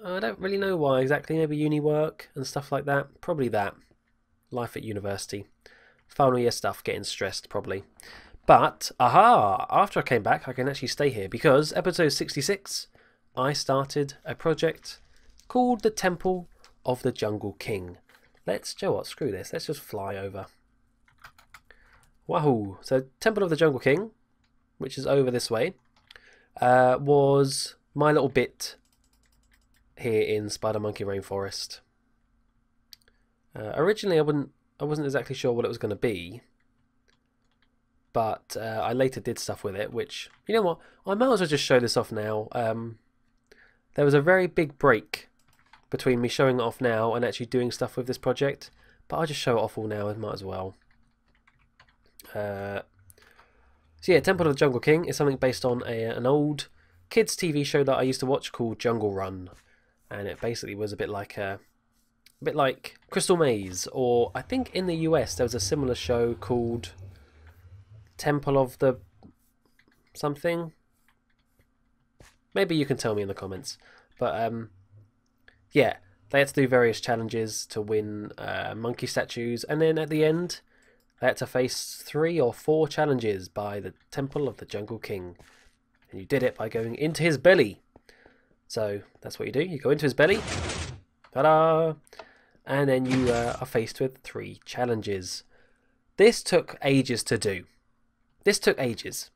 I don't really know why exactly. Maybe uni work and stuff like that. Probably that. Life at university. Final year stuff, getting stressed probably. But, aha! After I came back, I can actually stay here because episode 66, I started a project called the Temple of the Jungle King. Let's, Joe, what? Screw this. Let's just fly over. Wahoo! So, Temple of the Jungle King, which is over this way, was my little bit here in Spider Monkey Rainforest. Originally, I wasn't exactly sure what it was going to be, but I later did stuff with it, which, you know what, I might as well just show this off now. There was a very big break between me showing it off now and actually doing stuff with this project, but I'll just show it off all now, I might as well. So yeah, Temple of the Jungle King is something based on an old kids TV show that I used to watch called Jungle Run, and it basically was a bit like Crystal Maze, or I think in the US there was a similar show called Temple of the something. Maybe you can tell me in the comments. But yeah, they had to do various challenges to win monkey statues, and then at the end they had to face 3 or 4 challenges by the Temple of the Jungle King. And you did it by going into his belly. So that's what you do. You go into his belly. Ta-da! And then you are faced with 3 challenges. This took ages to do. This took ages.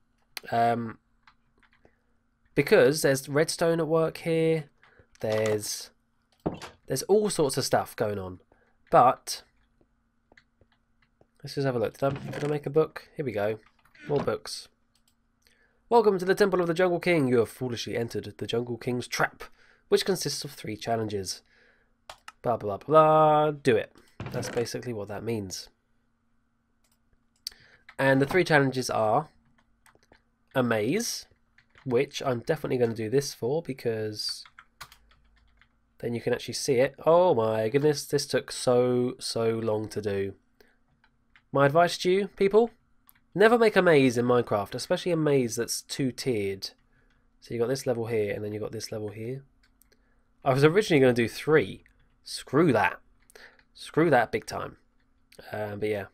Because there's redstone at work here. There's There's all sorts of stuff going on. But let's just have a look. Did I make a book? Here we go. More books. Welcome to the Temple of the Jungle King. You have foolishly entered the Jungle King's trap, which consists of 3 challenges. Blah, blah, blah. Do it. That's basically what that means. And the 3 challenges are a maze, which I'm definitely going to do this for because then you can actually see it. Oh my goodness, this took so long to do. My advice to you, people, never make a maze in Minecraft, especially a maze that's 2-tiered. So you got this level here, and then you got this level here. I was originally going to do 3. Screw that. Screw that big time. But yeah.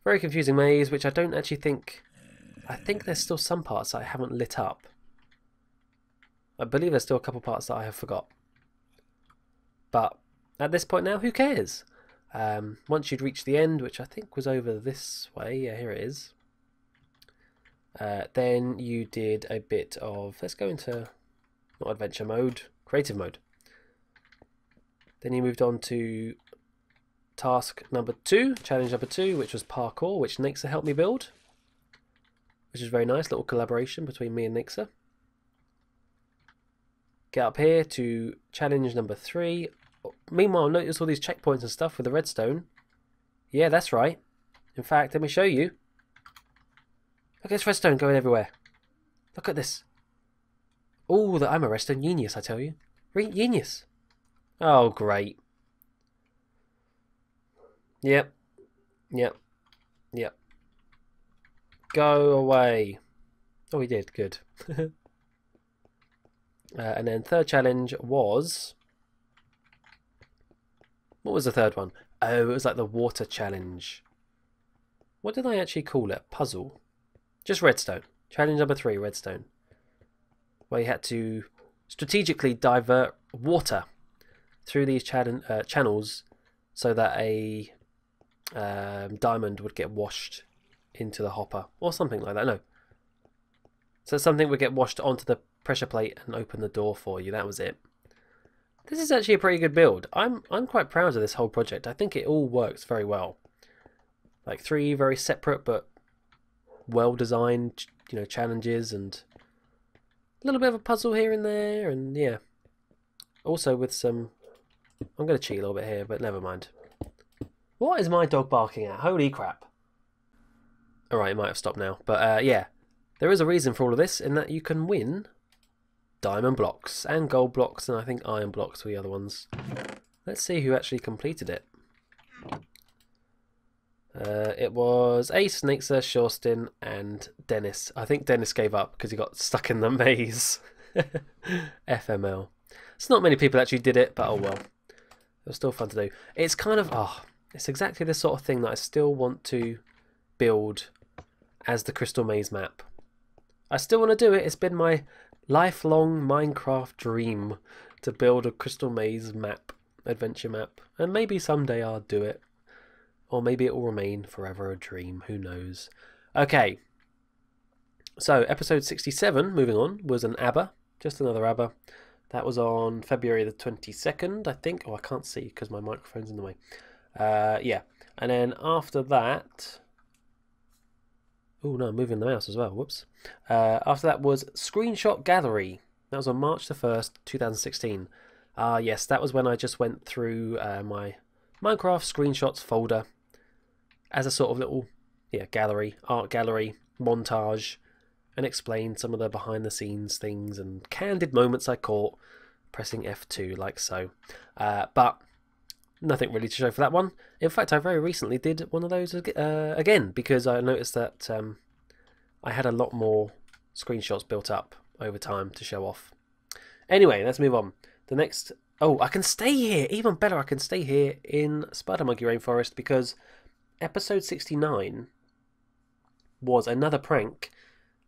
Very confusing maze, which I don't actually think... I think there's still some parts that I haven't lit up. I believe there's still a couple parts that I have forgot. But at this point now, who cares? Once you'd reached the end, which I think was over this way, yeah, here it is. Then you did a bit of, let's go into, not adventure mode, creative mode. Then you moved on to task number 2, challenge number 2, which was parkour, which Nixa helped me build. Which is very nice, little collaboration between me and Nixa. Get up here to challenge number 3. Meanwhile, notice all these checkpoints and stuff with the redstone. Yeah, that's right. In fact, let me show you. Look at this redstone going everywhere. Look at this. Oh, I'm a redstone genius, I tell you. Genius. Oh, great. Yep. Yep. Yep. Go away. Oh, we did. Good. And then third challenge was... What was the third one? Oh, it was like the water challenge. What did I actually call it? Puzzle. Just redstone. Challenge number 3, redstone. Where you had to strategically divert water through these channels so that a diamond would get washed into the hopper. Or something like that. No. So something would get washed onto the pressure plate and open the door for you. That was it. This is actually a pretty good build. I'm quite proud of this whole project. I think it all works very well. Like 3 very separate but well designed, you know, challenges and a little bit of a puzzle here and there, and yeah. Also with some... I'm going to cheat a little bit here, but never mind. What is my dog barking at? Holy crap. Alright, it might have stopped now. But yeah, there is a reason for all of this in that you can win diamond blocks and gold blocks, and I think iron blocks were the other ones. Let's see who actually completed it. It was Ace, Nixa, Shorstin, and Dennis. I think Dennis gave up because he got stuck in the maze. FML. It's not many people actually did it, but oh well. It was still fun to do. It's kind of, it's exactly the sort of thing that I still want to build as the Crystal Maze map. I still want to do it. It's been my lifelong Minecraft dream to build a Crystal Maze map, adventure map, and maybe someday I'll do it, or maybe it will remain forever a dream, who knows. Okay, so episode 67, moving on, was an ABBA, just another ABBA. That was on February the 22nd, I think. Oh, I can't see because my microphone's in the way. Yeah, and then after that... Oh no, I'm moving the mouse as well, whoops. After that was Screenshot Gallery. That was on March the 1st, 2016. Yes, that was when I just went through my Minecraft screenshots folder as a sort of little gallery, art gallery, montage, and explained some of the behind the scenes things and candid moments I caught pressing F2 like so. But nothing really to show for that one. In fact, I very recently did one of those again because I noticed that I had a lot more screenshots built up over time to show off. Anyway, let's move on. The next... Oh, I can stay here! Even better, I can stay here in Spider Monkey Rainforest because episode 69 was another prank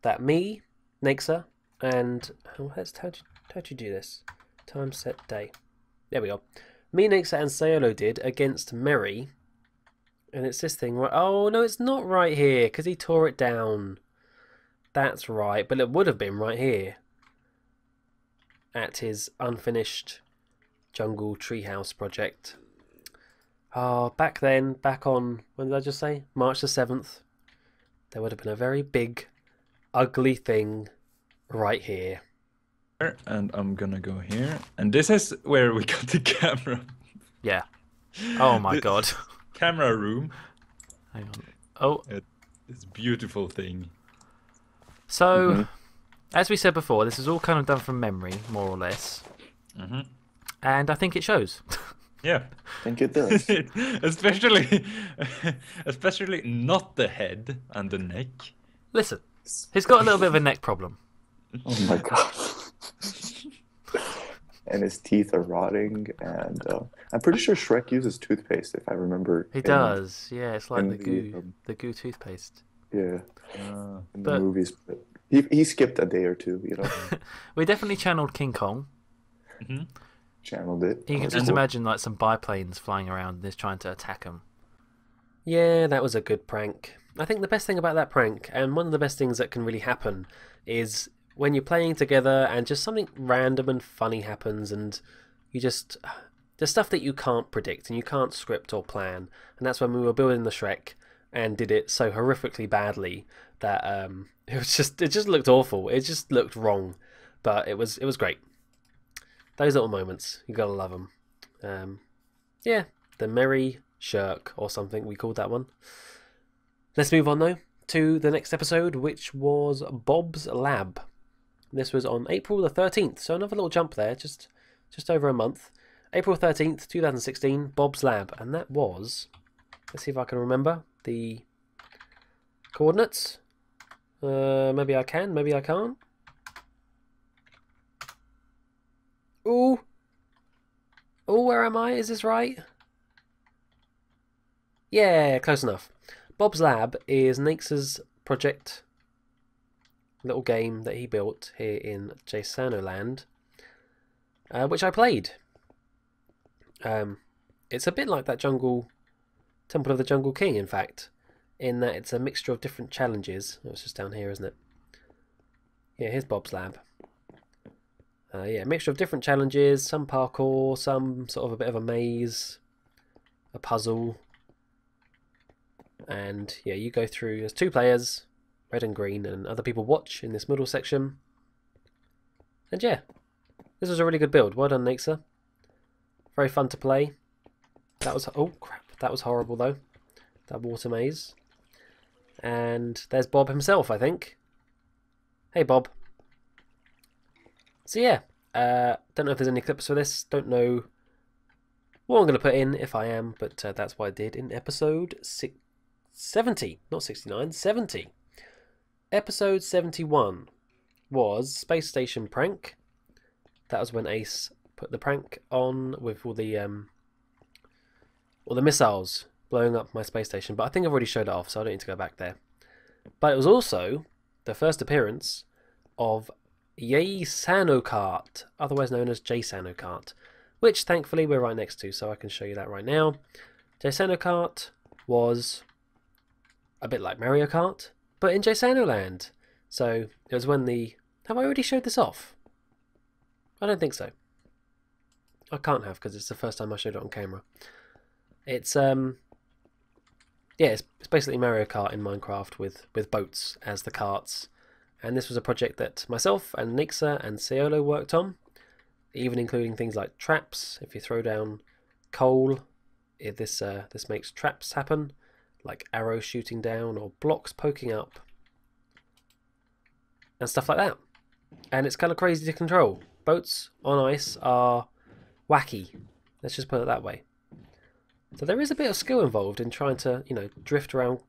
that me, Nixa, and... how'd you do this? Time, set, day. There we go. Me, Nixa, and Sayolo did against Merry. And it's this thing right... Oh, no, it's not right here, because he tore it down. That's right, but it would have been right here. At his unfinished jungle treehouse project. Oh, back then, back on, when did I just say? March the 7th, there would have been a very big, ugly thing right here.
And I'm gonna go here. And this is where we got the camera.
Yeah. Oh my god.
Camera room.
Hang on. Oh.
It's a beautiful thing.
So, as we said before, this is all kind of done from memory, more or less. And I think it shows.
Yeah.
I think it does.
especially not the head and the neck.
Listen, he's got a little bit of a neck problem.
Oh my god. And his teeth are rotting, and I'm pretty sure Shrek uses toothpaste, if I remember.
He does, yeah. It's like the goo toothpaste.
Yeah, in the movies. But he skipped a day or two, you know.
We definitely channeled King Kong.
Channeled it.
You can just imagine like some biplanes flying around and just trying to attack him. Yeah, that was a good prank. I think the best thing about that prank, and one of the best things that can really happen, is when you're playing together and just something random and funny happens, and you just... there's stuff that you can't predict and you can't script or plan. And that's when we were building the Shrek and did it so horrifically badly that it just looked awful. It just looked wrong, but it was great. Those little moments, you gotta love them. Yeah, the Merry Shirk or something we called that one. Let's move on though to the next episode, which was Bob's Lab. This was on April the 13th, so another little jump there, just over a month. April 13th, 2016, Bob's Lab, and that was... let's see if I can remember the coordinates. Maybe I can, maybe I can't. Ooh! Oh, where am I? Is this right? Yeah, close enough. Bob's Lab is Nax's project... little game that he built here in JSano land, which I played. It's a bit like that Temple of the Jungle King, in fact, in that it's a mixture of different challenges. Oh, it's just down here, isn't it? Yeah, here's Bob's Lab. Yeah, a mixture of different challenges, some parkour, some sort of a bit of a maze, a puzzle, and yeah, you go through. There's 2 players. Red and green, and other people watch in this middle section. And yeah, this was a really good build. Well done, Naxa. Very fun to play. That was... oh, crap. That was horrible, though. That water maze. And there's Bob himself, I think. Hey, Bob. So yeah, don't know if there's any clips for this. Don't know what I'm going to put in, if I am, but that's what I did in episode 70. Not 69, 70. Episode 71 was Space Station Prank. That was when Ace put the prank on with all the missiles blowing up my space station. But I think I've already showed it off, so I don't need to go back there. But it was also the first appearance of JSano Kart, otherwise known as JSano Kart, which thankfully we're right next to, so I can show you that right now. JSano Kart was a bit like Mario Kart, but in JSano land. So it was when the... have I already showed this off? I don't think so. I can't have, because it's the first time I showed it on camera. It's yeah, it's basically Mario Kart in Minecraft with boats as the carts. And this was a project that myself and Nixa and Ciolo worked on, even including things like traps. If you throw down coal, this makes traps happen, like arrows shooting down or blocks poking up and stuff like that. And it's kind of crazy to control. Boats on ice are wacky, let's just put it that way. So there is a bit of skill involved in trying to, you know, drift around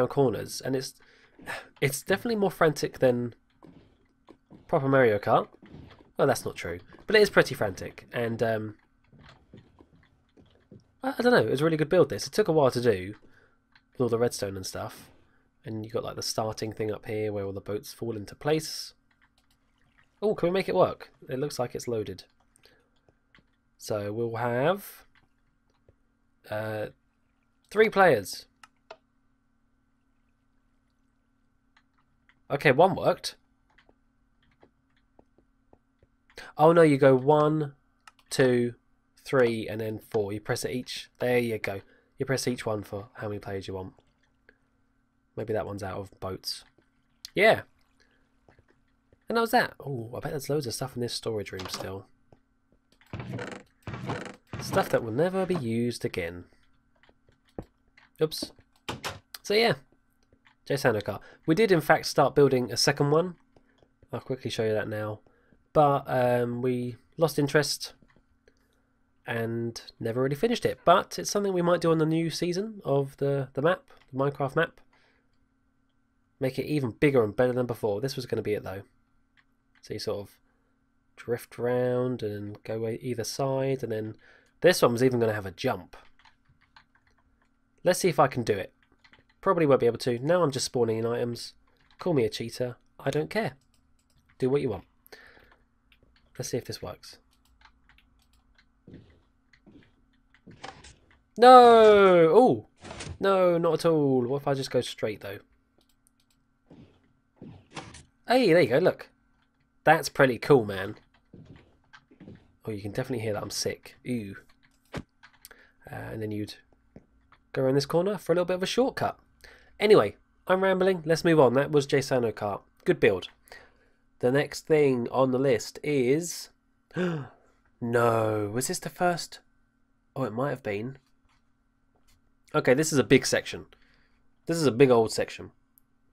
corners, and it's definitely more frantic than proper Mario Kart. Well, that's not true, but it is pretty frantic, and I don't know, it was a really good build this. It took a while to do, with all the redstone and stuff, and you got like the starting thing up here where all the boats fall into place. Oh, can we make it work? It looks like it's loaded. So we'll have 3 players. Okay, 1 worked. Oh no, you go 1, 2, 3, and then 4. You press it each. There you go. You press each one for how many players you want. Maybe that one's out of boats. Yeah. And that was that. Oh, I bet there's loads of stuff in this storage room still. Stuff that will never be used again. Oops. So yeah. JSano car. We did in fact start building a second one. I'll quickly show you that now. But we lost interest and never really finished it. But it's something we might do on the new season of the map, the Minecraft map. Make it even bigger and better than before. This was going to be it though. So you sort of drift around and go either side, and then this one was even going to have a jump. Let's see if I can do it. Probably won't be able to. Now I'm just spawning in items. Call me a cheater. I don't care. Do what you want. Let's see if this works. No! Oh! No, not at all. What if I just go straight though? Hey, there you go, look. That's pretty cool, man. Oh, you can definitely hear that I'm sick. Ooh. And then you'd go around this corner for a little bit of a shortcut. Anyway, I'm rambling. Let's move on. That was JSano Kart. Good build. The next thing on the list is... No, was this the first? Oh, it might have been. Okay, this is a big section. This is a big old section.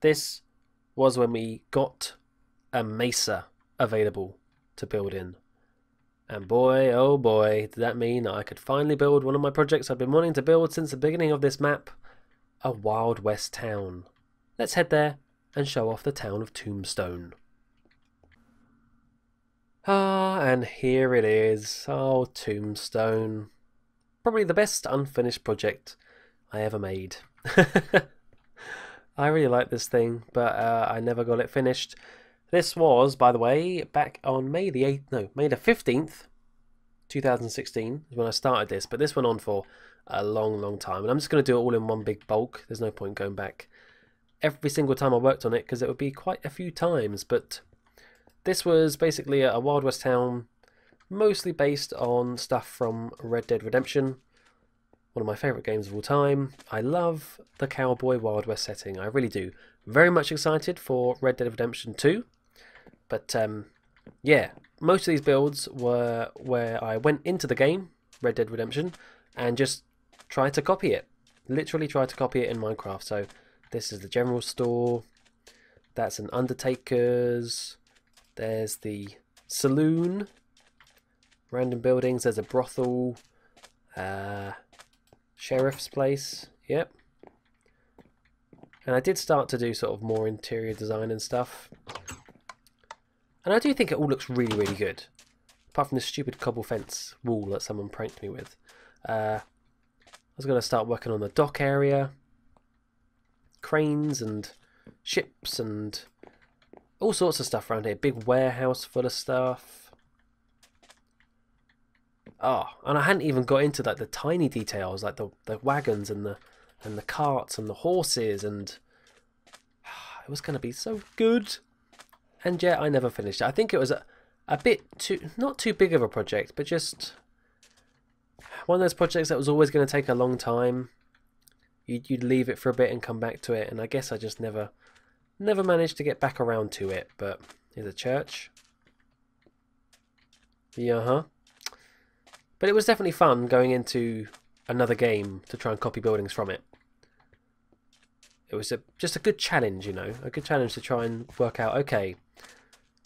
This was when we got a mesa available to build in. And boy, oh boy, did that mean I could finally build one of my projects I've been wanting to build since the beginning of this map. A Wild West town. Let's head there and show off the town of Tombstone. Ah, and here it is. Oh, Tombstone. Probably the best unfinished project I ever made. I really like this thing, but I never got it finished. This was, by the way, back on May the 15th, 2016 is when I started this, but this went on for a long time, and I'm just going to do it all in one big bulk. There's no point going back every single time I worked on it, because it would be quite a few times, but this was basically a Wild West town, mostly based on stuff from Red Dead Redemption, one of my favourite games of all time. I love the cowboy Wild West setting, I really do. Very much excited for Red Dead Redemption 2, but yeah, most of these builds were where I went into the game, Red Dead Redemption, and just tried to copy it. Literally tried to copy it in Minecraft. So this is the general store, that's an undertaker's, there's the saloon, random buildings, there's a brothel, sheriff's place, yep. And I did start to do sort of more interior design and stuff. And I do think it all looks really good. Apart from this stupid cobble fence wall that someone pranked me with. I was going to start working on the dock area. Cranes and ships and all sorts of stuff around here. Big warehouse full of stuff. Oh, and I hadn't even got into like the tiny details, like the wagons and the carts and the horses, and it was going to be so good. And yet I never finished it. I think it was a bit too, not too big of a project, but just one of those projects that was always going to take a long time. You'd leave it for a bit and come back to it, and I guess I just never managed to get back around to it. But here's a church. Yeah, But it was definitely fun going into another game to try and copy buildings from it. It was just a good challenge, you know, a good challenge to try and work out, okay,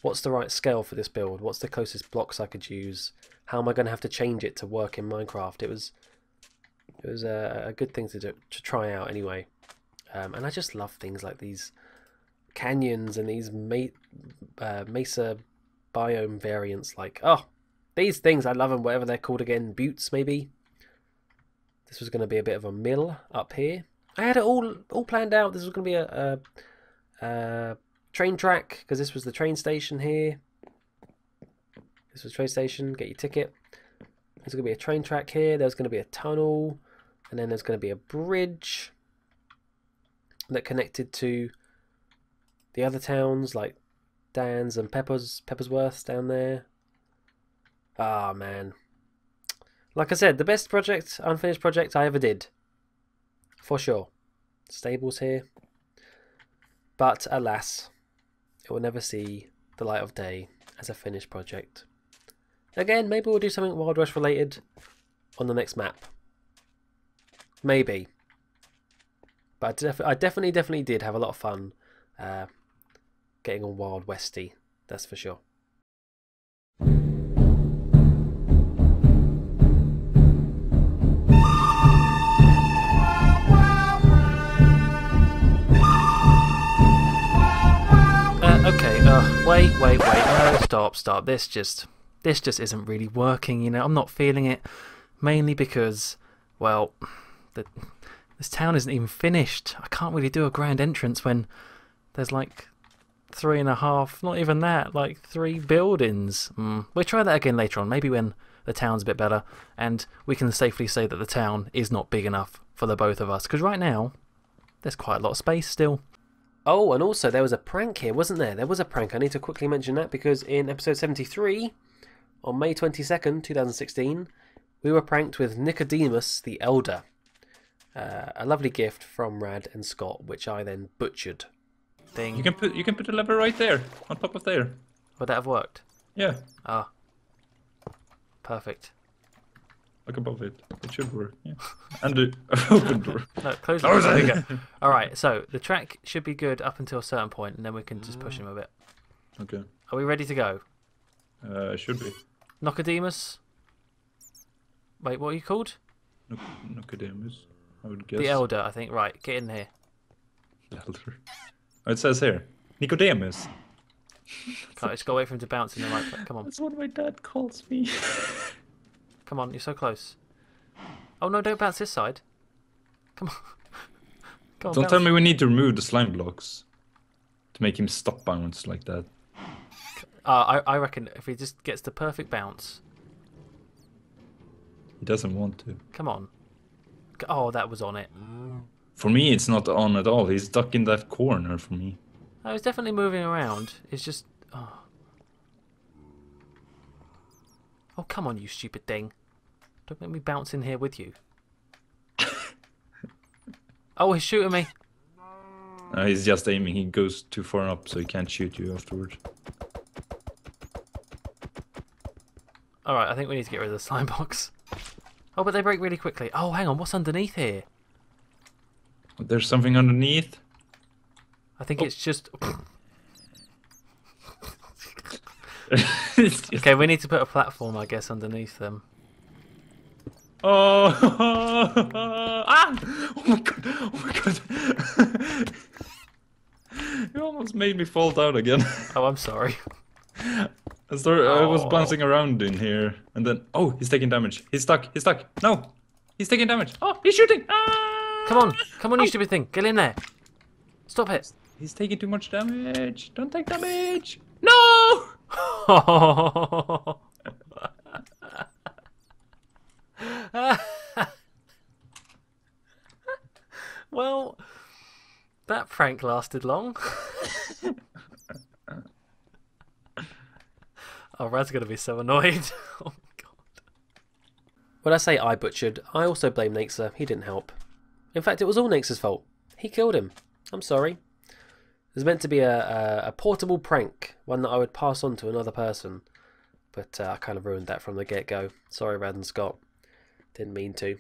what's the right scale for this build? What's the closest blocks I could use? How am I going to have to change it to work in Minecraft? It was a good thing to try out anyway. And I just love things like these canyons and these mesa biome variants. Like, oh, these things, I love them, whatever they're called again, buttes maybe. This was going to be a bit of a mill up here. I had it all planned out. This was going to be a train track, because this was the train station here. This was train station, get your ticket. There's going to be a train track here. There's going to be a tunnel, and then there's going to be a bridge that connected to the other towns like Dan's and Peppersworth down there. Ah, man, Like I said, the best project, unfinished project I ever did. For sure. Stables here. But alas, it will never see the light of day as a finished project. Again, maybe we'll do something Wild West related on the next map. Maybe. But I definitely did have a lot of fun getting on Wild Westy. That's for sure. Okay, wait, no, stop. This just isn't really working, you know. I'm not feeling it, mainly because, well, this town isn't even finished. I can't really do a grand entrance when there's like 3.5, not even that, like 3 buildings. We'll try that again later on, maybe when the town's a bit better, and we can safely say that the town is not big enough for the both of us, because right now, there's quite a lot of space still. Oh, and also there was a prank here, wasn't there? There was a prank. I need to quickly mention that because in episode 73, on May 22nd, 2016, we were pranked with Nicodemus the Elder. A lovely gift from Rad and Scott, which I then butchered. Ding.
You can put a lever right there, on top of there.
Would that have worked?
Yeah.
Ah. Perfect.
Like above it. It should work. Yeah. And the open door.
No, close it. There we go. Alright, so the track should be good up until a certain point, and then we can just push him a bit.
Okay.
Are we ready to go?
Should be.
Nicodemus? Wait, what are you called?
Nicodemus, I would guess.
The Elder, I think. Right, get in here.
The Elder. Oh, it says here. Nicodemus.
Can't, just gotta wait for him to bounce in the right place. Come on.
That's what my dad calls me.
Come on, you're so close. Oh no, don't bounce this side. Come on. Come on,
Don't
bounce.
tell me we need to remove the slime blocks to make him stop bounce like that.
I reckon if he just gets the perfect bounce.
He doesn't want to.
Come on. Oh, that was on it.
For me, it's not on at all. He's stuck in that corner for me.
I was definitely moving around. It's just... Oh. Oh, come on, you stupid thing. Don't make me bounce in here with you. Oh, he's shooting me.
He's just aiming. He goes too far up, so he can't shoot you afterwards.
Alright, I think we need to get rid of the slime box. Oh, but they break really quickly. Oh, hang on. What's underneath here?
There's something underneath.
I think it's just... Okay, we need to put a platform, I guess, underneath them.
Oh! Ah! Oh my god! Oh my god! You almost made me fall down again.
Oh, I'm sorry.
I was bouncing around in here, and then he's taking damage. He's stuck. He's stuck. No, he's taking damage. Oh, he's shooting. Ah!
Come on, you stupid thing. Get in there. Stop it.
He's taking too much damage. Don't take damage. No.
Well, that prank lasted long. Oh, Rad's gonna be so annoyed. Oh my god. When I say I butchered, I also blame Naxer. He didn't help. In fact, it was all Naxer's fault. He killed him. I'm sorry. It was meant to be a portable prank, one that I would pass on to another person. But I kind of ruined that from the get-go. Sorry, Rad and Scott. Didn't mean to.